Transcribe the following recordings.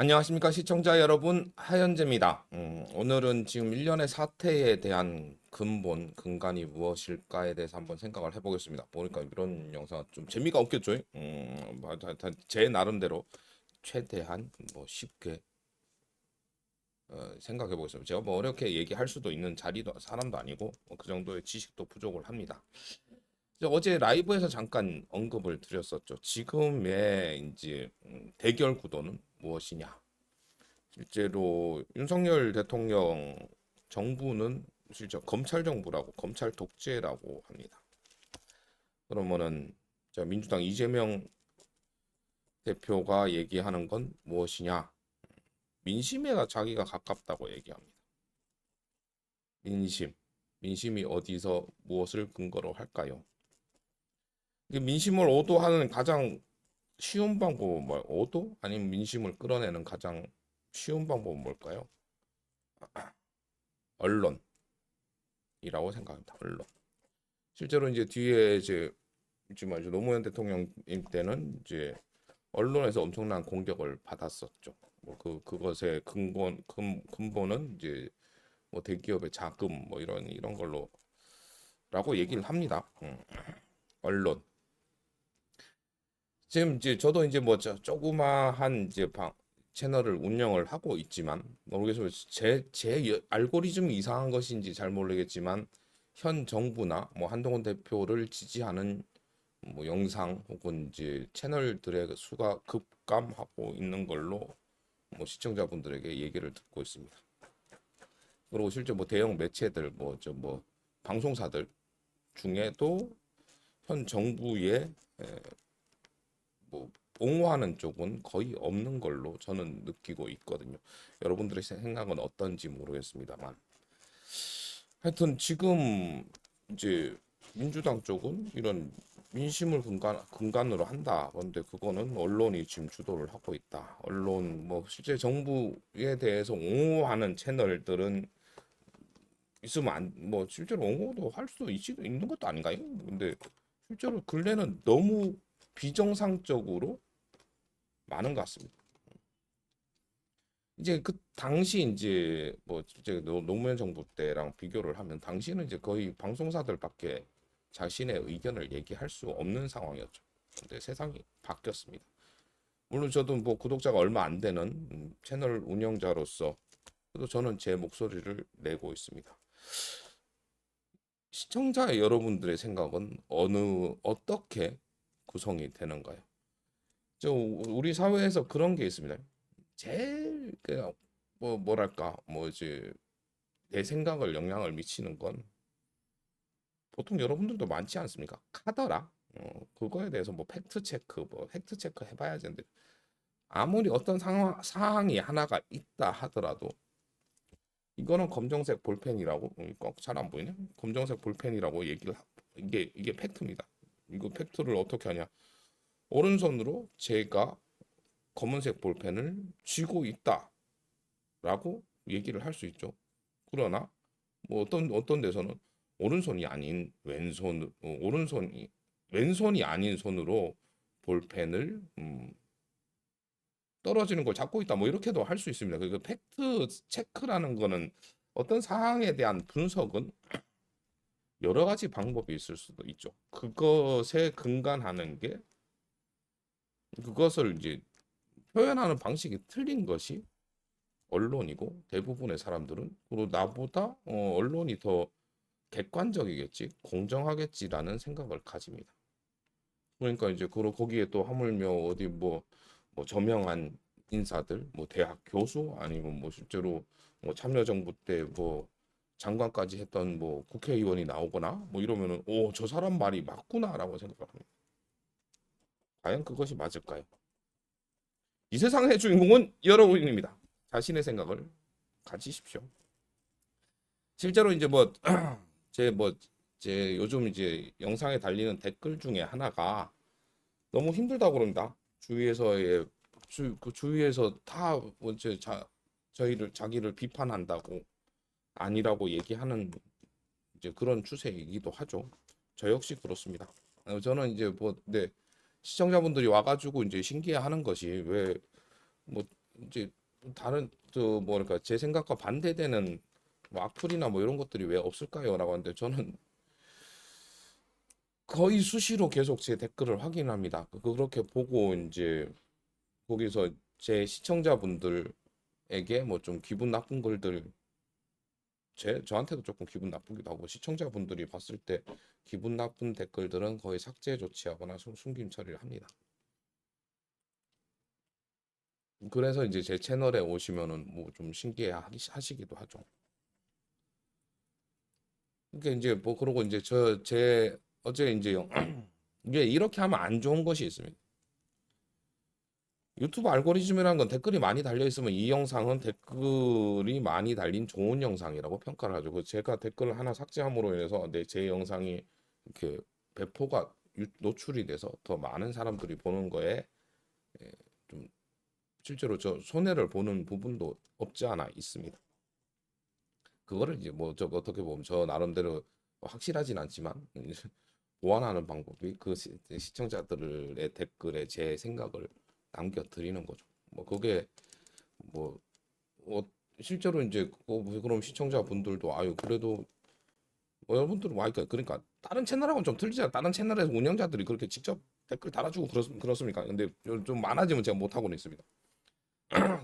안녕하십니까 시청자 여러분, 하현재입니다. 오늘은 지금 일련의 사태에 대한 근간이 무엇일까에 대해서 한번 생각을 해보겠습니다. 보니까 이런 영상 좀 재미가 없겠죠? 제 나름대로 최대한 쉽게 생각해 보겠습니다. 제가 어렵게 얘기할 수도 있는 자리도 사람도 아니고 그 정도의 지식도 부족을 합니다. 이제 어제 라이브에서 잠깐 언급을 드렸었죠. 지금의 이제 대결 구도는 무엇이냐? 실제로 윤석열 대통령 정부는 실제 검찰 정부라고 검찰 독재라고 합니다. 그러면은 민주당 이재명 대표가 얘기하는 건 무엇이냐? 민심에 자기가 가깝다고 얘기합니다. 민심이 어디서 무엇을 근거로 할까요? 민심을 오도하는 가장 쉬운 방법은 오도? 아니면 민심을 끌어내는 가장 쉬운 방법은 뭘까요? 언론이라고 생각합니다. 언론. 실제로 이제 뒤에 이제 노무현 대통령 때는 이제 언론에서 엄청난 공격을 받았었죠. 그것의 근본은 이제 대기업의 자금 이런 걸로라고 얘기를 합니다. 언론. 지금 이제 저도 이제 조그마한 이제 채널을 운영을 하고 있지만 모르겠어요. 제 알고리즘이 이상한 것인지 잘 모르겠지만 현 정부나 한동훈 대표를 지지하는 영상 혹은 이제 채널들의 수가 급감하고 있는 걸로 시청자분들에게 얘기를 듣고 있습니다. 그리고 실제 대형 매체들 방송사들 중에도 현 정부의 옹호하는 쪽은 거의 없는 걸로 저는 느끼고 있거든요. 여러분들의 생각은 어떤지 모르겠습니다만 하여튼 지금 이제 민주당 쪽은 이런 민심을 근간으로 한다. 그런데 그거는 언론이 지금 주도를 하고 있다. 언론 실제 정부에 대해서 옹호하는 채널들은 있으면 실제로 옹호도 할 수 있는 것도 아닌가요? 근데 실제로 근래는 너무 비정상적으로 많은 것 같습니다. 이제 그 당시 이제 이제 노무현 정부 때랑 비교를 하면 당시는 이제 거의 방송사들밖에 자신의 의견을 얘기할 수 없는 상황이었죠. 근데 세상이 바뀌었습니다. 물론 저도 구독자가 얼마 안 되는 채널 운영자로서 또 저는 제 목소리를 내고 있습니다. 시청자 여러분들의 생각은 어떻게 구성이 되는가요? 우리 사회에서 그런 게 있습니다. 제일 그냥 뭐랄까 이제 내 생각을 영향을 미치는 건 보통 여러분들도 많지 않습니까? 카더라. 그거에 대해서 팩트 체크 해봐야 되는데 아무리 어떤 사항이 하나가 있다 하더라도 이거는 검정색 볼펜이라고 꼭 잘 안 보이네. 검정색 볼펜이라고 이게 팩트입니다. 이거 팩트를 어떻게 하냐? 오른손으로 제가 검은색 볼펜을 쥐고 있다라고 얘기를 할 수 있죠. 그러나 어떤 데서는 오른손이 아닌 왼손이 아닌 손으로 볼펜을 떨어지는 걸 잡고 있다 이렇게도 할 수 있습니다. 그 팩트 체크라는 거는 어떤 사항에 대한 분석은 여러 가지 방법이 있을 수도 있죠. 그것에 근간하는 게 그것을 이제 표현하는 방식이 틀린 것이 언론이고 대부분의 사람들은 그리고 나보다 언론이 더 객관적이겠지, 공정하겠지라는 생각을 가집니다. 그러니까 이제 거기에 또 하물며 어디 저명한 인사들, 대학 교수 아니면 실제로 참여정부 때 장관까지 했던 국회의원이 나오거나 이러면은 저 사람 말이 맞구나라고 생각을 합니다. 과연 그것이 맞을까요? 이 세상의 주인공은 여러분입니다. 자신의 생각을 가지십시오. 실제로 이제 제 제 요즘 이제 영상에 달리는 댓글 중에 하나가 너무 힘들다고 그럽니다. 그 주위에서 다 이제 자기를 비판한다고 아니라고 얘기하는 이제 그런 추세이기도 하죠. 저 역시 그렇습니다. 저는 이제 네, 시청자분들이 와가지고 이제 신기해하는 것이 왜 이제 다른 저 뭐랄까 제 생각과 반대되는 뭐 악플이나 뭐 이런 것들이 왜 없을까요?라고 하는데 저는 거의 수시로 계속 제 댓글을 확인합니다. 그렇게 보고 이제 거기서 제 시청자분들에게 뭐 좀 기분 나쁜 글들 저한테도 조금 기분 나쁘기도 하고 시청자분들이 봤을 때 기분 나쁜 댓글들은 거의 삭제 조치하거나 숨김 처리를 합니다. 그래서 이제 제 채널에 오시면은 뭐 좀 신기해 하시기도 하죠. 그러니까 이제 뭐 그러고 이제 제 어제 이제 이게 이렇게 하면 안 좋은 것이 있습니다. 유튜브 알고리즘이라는 건 댓글이 많이 달려 있으면 이 영상은 댓글이 많이 달린 좋은 영상이라고 평가를 하죠. 제가 댓글을 하나 삭제함으로 인해서 제 영상이 이렇게 배포가 노출이 돼서 더 많은 사람들이 보는 거에 예, 좀 실제로 저 손해를 보는 부분도 없지 않아 있습니다. 그거를 이제 뭐 저 어떻게 보면 저 나름대로 확실하진 않지만 보완하는 방법이 그 시청자들의 댓글에 제 생각을 남겨드리는 거죠. 뭐 그게 뭐 어, 실제로 이제 그럼 시청자분들도 아유 그래도 뭐 여러분들은 와 그러니까 다른 채널하고는 좀 틀리잖아. 다른 채널에서 운영자들이 그렇게 직접 댓글 달아주고 그렇습니까? 근데 좀 많아지면 제가 못하고는 있습니다.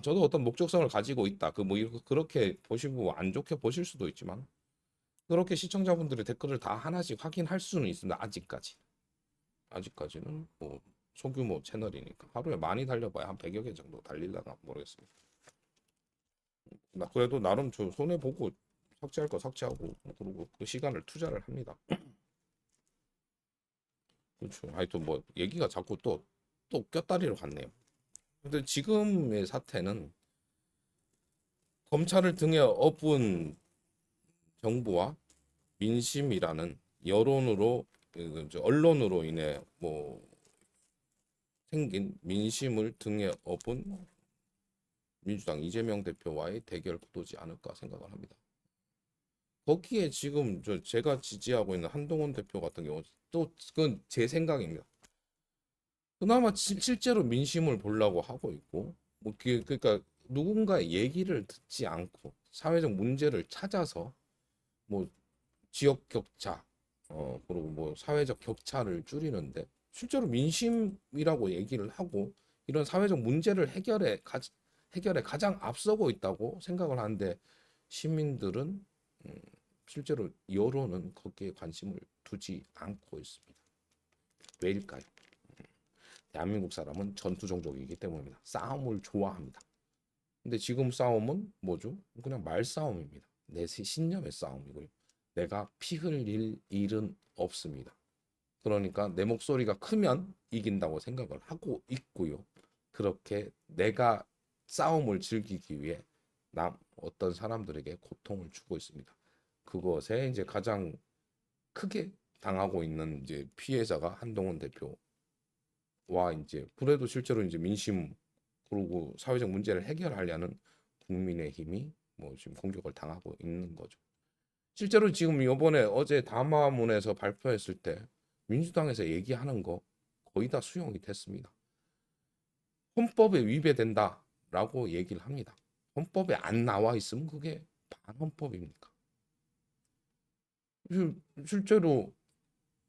저도 어떤 목적성을 가지고 있다. 그뭐 그렇게 보시고 안 좋게 보실 수도 있지만 그렇게 시청자분들의 댓글을 다 하나씩 확인할 수는 있습니다. 아직까지는 뭐 소규모 채널이니까 하루에 많이 달려봐야 한 100여 개 정도 달릴려나 모르겠습니다. 나 그래도 나름 저 손해 보고 삭제할 거 삭제하고 그리고 그 시간을 투자를 합니다. 그렇죠. 하여튼 뭐 얘기가 자꾸 또 곁다리로 갔네요. 근데 지금의 사태는 검찰을 등에 업은 정부와 민심이라는 여론으로 언론으로 인해 뭐 생긴 민심을 등에 업은 민주당 이재명 대표와의 대결 구도지 않을까 생각을 합니다. 거기에 지금 제가 지지하고 있는 한동훈 대표 같은 경우 또 그건 제 생각입니다. 그나마 실제로 민심을 보려고 하고 있고 뭐 그러니까 누군가의 얘기를 듣지 않고 사회적 문제를 찾아서 뭐 지역 격차 그리고 뭐 사회적 격차를 줄이는데 실제로 민심이라고 얘기를 하고 이런 사회적 문제를 해결에 가장 앞서고 있다고 생각을 하는데 시민들은 음, 실제로 여론은 거기에 관심을 두지 않고 있습니다. 왜일까요? 대한민국 사람은 전투 종족이기 때문입니다. 싸움을 좋아합니다. 근데 지금 싸움은 뭐죠? 그냥 말싸움입니다. 내 신념의 싸움이고요. 내가 피 흘릴 일은 없습니다. 그러니까 내 목소리가 크면 이긴다고 생각을 하고 있고요. 그렇게 내가 싸움을 즐기기 위해 어떤 사람들에게 고통을 주고 있습니다. 그것에 이제 가장 크게 당하고 있는 이제 피해자가 한동훈 대표와 이제 그래도 실제로 이제 민심 그리고 사회적 문제를 해결하려는 국민의힘이 뭐 지금 공격을 당하고 있는 거죠. 실제로 지금 이번에 어제 담화문에서 발표했을 때 민주당에서 얘기하는 거 거의 다 수용이 됐습니다. 헌법에 위배된다라고 얘기를 합니다. 헌법에 안 나와 있으면 그게 반헌법입니까? 실제로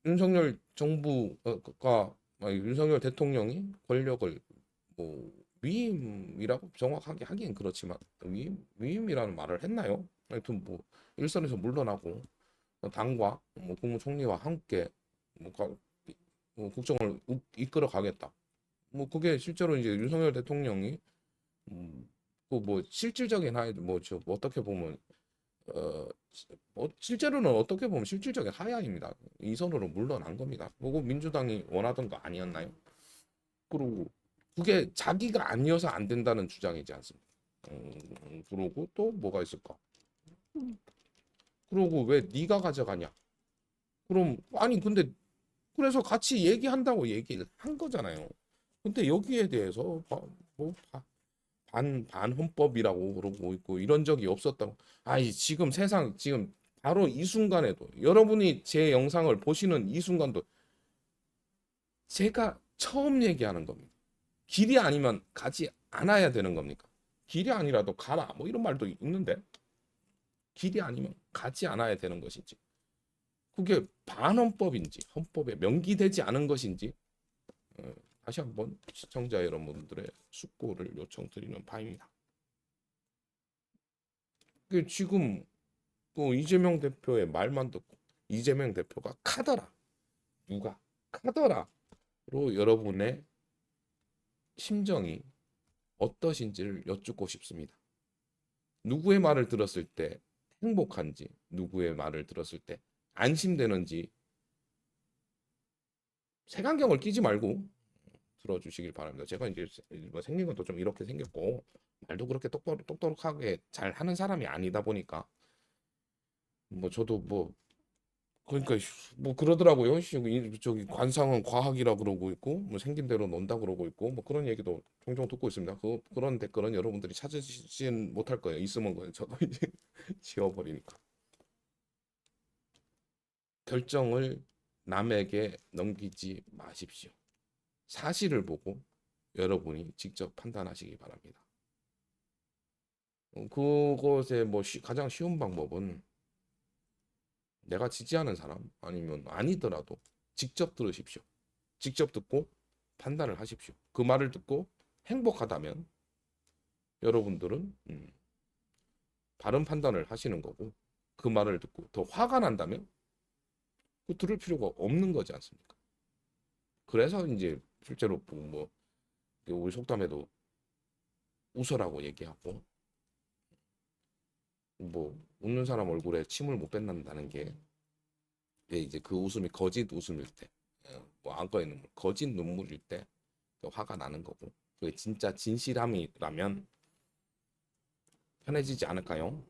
윤석열 정부가 윤석열 대통령이 권력을 뭐 위임이라고 정확하게 하긴 그렇지만 위임이라는 말을 했나요? 하여튼 뭐 일선에서 물러나고 당과 뭐 국무총리와 함께 뭐, 뭐 국정을 이끌어 가겠다. 뭐 그게 실제로 이제 윤석열 대통령이 그뭐 실질적인 하에 뭐저 어떻게 보면 실제로는 어떻게 보면 실질적인 하야입니다. 이선으로 물러난 겁니다. 그거 민주당이 원하던 거 아니었나요? 그리고 그게 자기가 아니어서 안 된다는 주장이지 않습니까? 그러고 또 뭐가 있을까? 그러고 왜 네가 가져가냐? 그럼 아니 근데 그래서 같이 얘기한다고 얘기를 한 거잖아요. 근데 여기에 대해서 뭐 반헌법이라고 그러고 있고 이런 적이 없었다고. 아이 지금 세상 지금 바로 이 순간에도 여러분이 제 영상을 보시는 이 순간도 제가 처음 얘기하는 겁니다. 길이 아니면 가지 않아야 되는 겁니까? 길이 아니라도 가라 뭐 이런 말도 있는데 길이 아니면 가지 않아야 되는 것인지 그게 반헌법인지 헌법에 명기되지 않은 것인지 다시 한번 시청자 여러분들의 숙고를 요청드리는 바입니다. 그 지금 또 이재명 대표의 말만 듣고 이재명 대표가 카더라 누가 카더라로 여러분의 심정이 어떠신지를 여쭙고 싶습니다. 누구의 말을 들었을 때 행복한지 누구의 말을 들었을 때 안심되는지 색안경을 끼지 말고 들어주시길 바랍니다. 제가 이제 뭐 생긴 것도 좀 이렇게 생겼고 말도 그렇게 똑똑하게 잘 하는 사람이 아니다 보니까 뭐 저도 뭐 그러니까 뭐 그러더라고요. 저기 관상은 과학이라 그러고 있고 뭐 생긴 대로 논다 그러고 있고 뭐 그런 얘기도 종종 듣고 있습니다. 그런 댓글은 여러분들이 찾으시진 못할 거예요. 있으면 거예요. 저도 이제 지워버리니까. 결정을 남에게 넘기지 마십시오. 사실을 보고 여러분이 직접 판단하시기 바랍니다. 그것의 뭐 가장 쉬운 방법은 내가 지지하는 사람 아니면 아니더라도 직접 들으십시오. 직접 듣고 판단을 하십시오. 그 말을 듣고 행복하다면 여러분들은 바른 판단을 하시는 거고 그 말을 듣고 더 화가 난다면 그 들을 필요가 없는 거지 않습니까? 그래서 이제 실제로 뭐 우리 속담에도 웃어라고 얘기하고 뭐 웃는 사람 얼굴에 침을 못 뱉는다는 게 이제 그 웃음이 거짓 웃음일 때, 뭐 안과의 눈물, 거짓 눈물일 때 화가 나는 거고 그게 진짜 진실함이라면 편해지지 않을까요?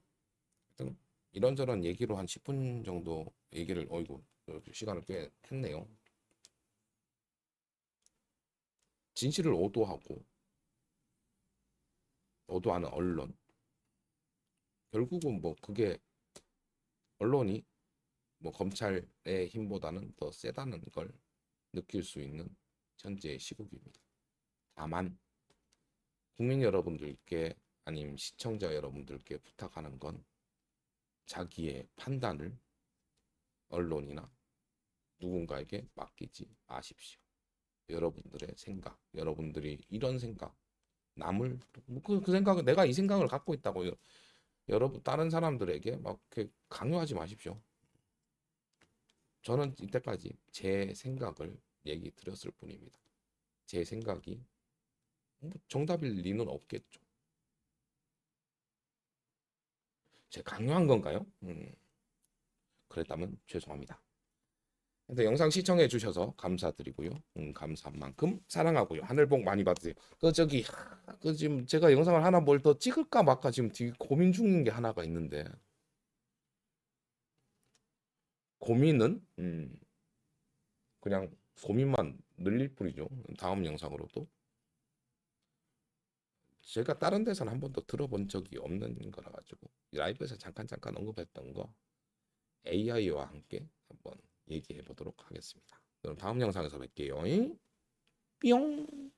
하여튼 이런저런 얘기로 한 10분 정도 얘기를 어이구 시간을 꽤 했네요. 진실을 오도하는 언론 결국은 뭐 그게 언론이 뭐 검찰의 힘보다는 더 세다는 걸 느낄 수 있는 현재의 시국입니다. 다만 국민 여러분들께 아니면 시청자 여러분들께 부탁하는 건 자기의 판단을 언론이나 누군가에게 맡기지 마십시오. 여러분들의 생각, 여러분들이 이런 생각, 남을 그 생각은 내가 이 생각을 갖고 있다고 여러분 다른 사람들에게 막 이렇게 강요하지 마십시오. 저는 이때까지 제 생각을 얘기 드렸을 뿐입니다. 제 생각이 뭐 정답일 리는 없겠죠. 제가 강요한 건가요? 그랬다면 죄송합니다. 근데 영상 시청해 주셔서 감사드리고요. 감사한 만큼 사랑하고요. 하늘 복 많이 받으세요. 그 지금 제가 영상을 하나 뭘 더 찍을까 말까 지금 되게 고민 중인 게 하나가 있는데 고민은 그냥 고민만 늘릴 뿐이죠. 다음 영상으로도 제가 다른 데서는 한 번도 들어본 적이 없는 거라 가지고 라이브에서 잠깐 언급했던 거 AI와 함께 한번 얘기해 보도록 하겠습니다. 그럼 다음 영상에서 뵐게요. 뿅.